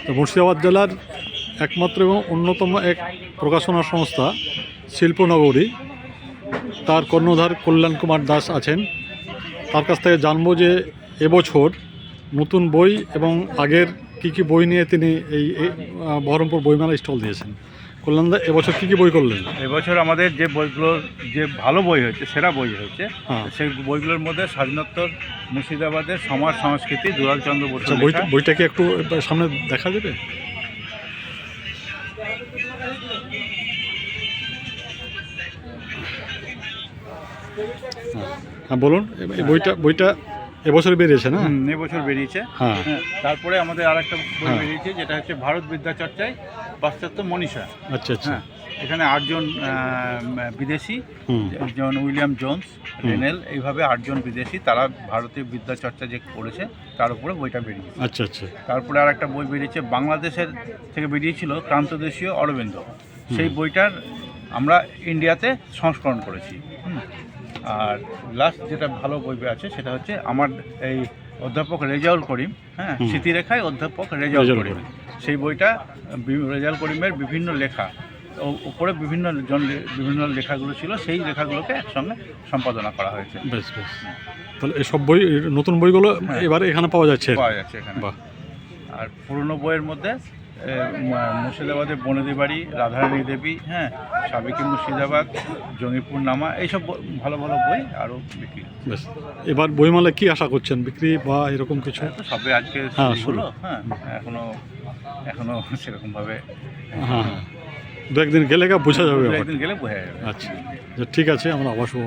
তো মুর্শিদাবাদ জেলার একমাত্র এবং অন্যতম এক প্রকাশনা সংস্থা শিল্পনগরী, তার কর্ণধার কল্যাণ কুমার দাস আছেন। তার কাছ থেকে জানবো যে এবছর নতুন বই এবং আগের কী বই নিয়ে তিনি এই বহরমপুর বইমেলা স্টল দিয়েছেন। কল্যাণদা, এবছর কী বই করলেন? এবছর আমাদের যে বইগুলো, যে ভালো বই হয়েছে, সেরা বই হয়েছে, সেই বইগুলোর মধ্যে স্বাধীনোত্তর মুর্শিদাবাদের সমাজ সংস্কৃতি দুলালচন্দ্র বসু। বইটা কি একটু সামনে দেখা যাবে? হ্যাঁ বলুন। বইটা এবছর বেরিয়েছে না? এবছর বেরিয়েছে। হ্যাঁ, তারপরে আমাদের আর একটা বই বেরিয়েছে, যেটা হচ্ছে ভারত বিদ্যা চর্চায় পাশ্চাত্য মনীষা। আচ্ছা আচ্ছা। এখানে 8 জন বিদেশি, যেমন উইলিয়াম জোন্স, রেনেল, এইভাবে 8 জন বিদেশি, তারা ভারতীয় বিদ্যা চর্চা যে করেছে তার উপরে বইটা বেরিয়েছে। আচ্ছা আচ্ছা। তারপরে আর একটা বই বেরিয়েছে, বাংলাদেশের থেকে বেরিয়েছিল ক্রান্তদেশীয় অরবিন্দ, সেই বইটার আমরা ইন্ডিয়াতে সংস্করণ করেছি। আর লাস্ট যেটা ভালো বই আছে সেটা হচ্ছে আমার এই অধ্যাপক রেজাউল করিম, স্মৃতিরেখায় অধ্যাপক রেজাউল করিম, সেই বইটা রেজাউল করিমের বিভিন্ন লেখা উপরে বিভিন্ন লেখাগুলো ছিল, সেই লেখাগুলোকে একসঙ্গে সম্পাদনা করা হয়েছে। বেশ বেশ। তাহলে এসব বই, নতুন বইগুলো এবার এখানে পাওয়া যাচ্ছে এখানে। আর পুরনো বইয়ের মধ্যে মুর্শিদাবাদের বনেদি বাড়ি, রাধারানী দেবী, সাবেকি মুর্শিদাবাদ, জঙ্গিপুর নামা, এইসব ভালো ভালো বই আরও বিক্রি। বেশ। এবার বইমেলায় কি আশা করছেন, বিক্রি বা এরকম কিছু? সবে আজকে শুরু, এখনো সেরকমভাবে। হ্যাঁ, দু একদিন গেলে বোঝা যাবে। একদিন গেলে বোঝা যাবে। আচ্ছা, ঠিক আছে, আমরা আবার শুভ।